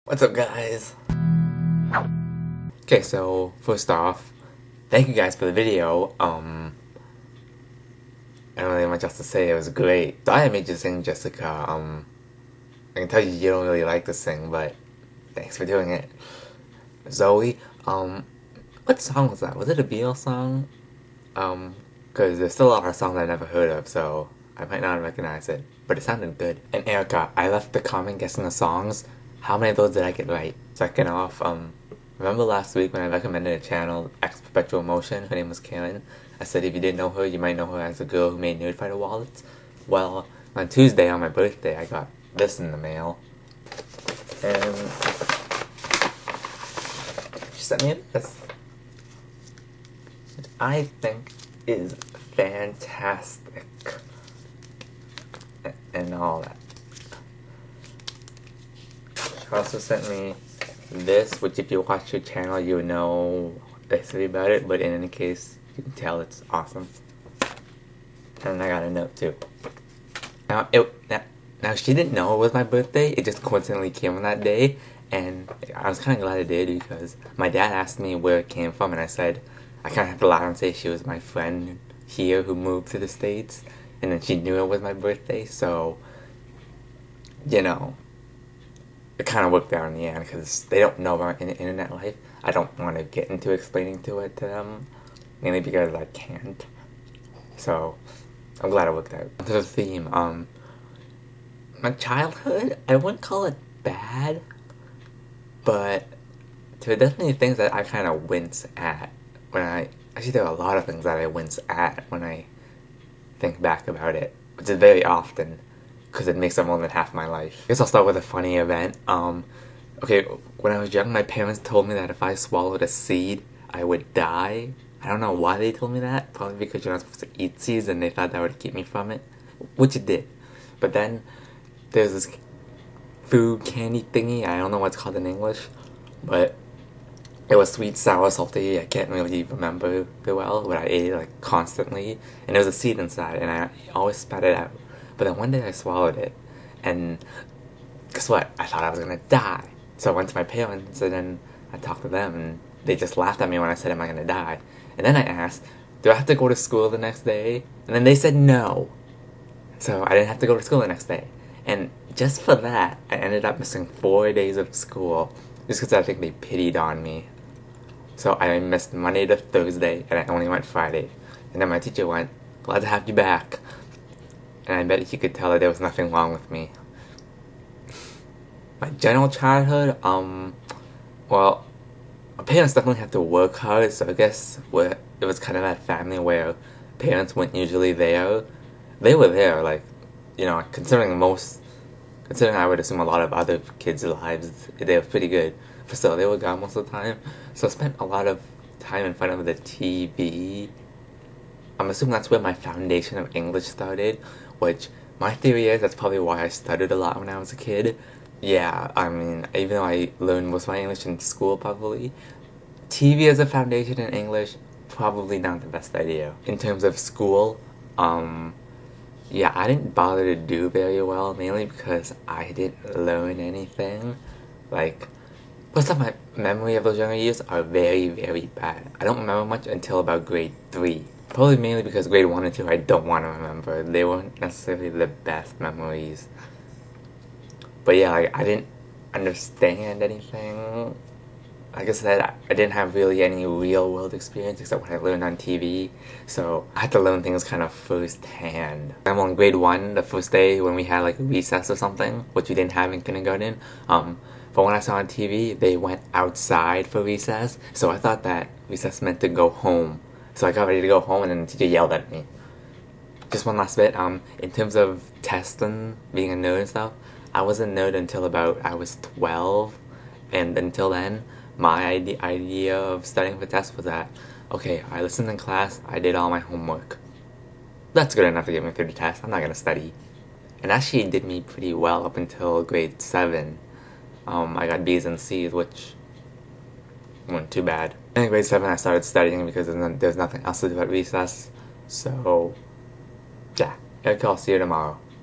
What's up, guys? Okay, so first off, thank you guys for the video. I don't really have much else to say. It was great. Sorry I made you sing, Jessica. I can tell you don't really like to sing, but thanks for doing it. Zoe, what song was that? Was it a Beatles song? Because there's still a lot of songs I've never heard of, so I might not recognize it, but it sounded good. And Erica, I left the comment guessing the songs. How many of those did I get right? Second off, remember last week when I recommended a channel, X Perpetual Motion? Her name was Karen. I said if you didn't know her, you might know her as the girl who made Nerdfighter wallets. Well, on Tuesday, on my birthday, I got this in the mail. And she sent me this, which I think is fantastic. And all that. She also sent me this, which if you watch your channel, you would know basically about it, but in any case, you can tell it's awesome. And I got a note too. Now she didn't know it was my birthday, it just coincidentally came on that day, and I was kind of glad it did because my dad asked me where it came from, and I said, I kind of have to lie and say she was my friend here who moved to the States, and then she knew it was my birthday, so, you know, it kind of worked out in the end because they don't know about internet life. I don't want to get into explaining to them, mainly because I can't. So, I'm glad it worked out. To the theme, my childhood, I wouldn't call it bad, but there are definitely things that I kind of wince at actually there are a lot of things that I wince at when I think back about it, which is very often, because it makes up more than half my life. I guess I'll start with a funny event. Okay, when I was young, my parents told me that if I swallowed a seed, I would die. I don't know why they told me that, probably because you're not supposed to eat seeds and they thought that would keep me from it, which it did. But then, there's this food candy thingy, I don't know what it's called in English, but it was sweet, sour, salty, I can't really remember very well, but I ate it like constantly, and there was a seed inside, and I always spat it out. But then one day I swallowed it, and guess what? I thought I was gonna die. So I went to my parents, and then I talked to them, and they just laughed at me when I said, am I gonna die? And then I asked, do I have to go to school the next day? And then they said no. So I didn't have to go to school the next day. And just for that, I ended up missing 4 days of school, just because I think they pitied on me. So I missed Monday to Thursday, and I only went Friday. And then my teacher went, glad to have you back. And I bet you could tell that there was nothing wrong with me. My general childhood, well, my parents definitely had to work hard, so I guess it was kind of that family where parents weren't usually there. They were there, like, you know, considering I would assume a lot of other kids' lives, they were pretty good. But still, they were gone most of the time, so I spent a lot of time in front of the TV. I'm assuming that's where my foundation of English started, which my theory is that's probably why I studied a lot when I was a kid. Yeah, I mean, even though I learned most of my English in school probably, TV as a foundation in English, probably not the best idea. In terms of school, yeah, I didn't bother to do very well, mainly because I didn't learn anything. Like, most of my memory of those younger years are very, very bad. I don't remember much until about grade 3. Probably mainly because grade 1 and 2 I don't want to remember. They weren't necessarily the best memories. But yeah, like, I didn't understand anything. Like I said, I didn't have really any real world experience except what I learned on TV. So I had to learn things kind of first hand. I'm on grade 1, the first day when we had like recess or something, which we didn't have in kindergarten. But when I saw on TV, they went outside for recess. So I thought that recess meant to go home. So I got ready to go home, and then the teacher yelled at me. Just one last bit, in terms of tests and being a nerd and stuff, I was a nerd until about I was 12, and until then, my idea of studying for tests was that, okay, I listened in class, I did all my homework. That's good enough to get me through the test, I'm not gonna study. And actually it did me pretty well up until grade 7. I got B's and C's, which weren't too bad. In grade 7 I started studying because there's nothing else to do at recess, so yeah, I'll see you tomorrow.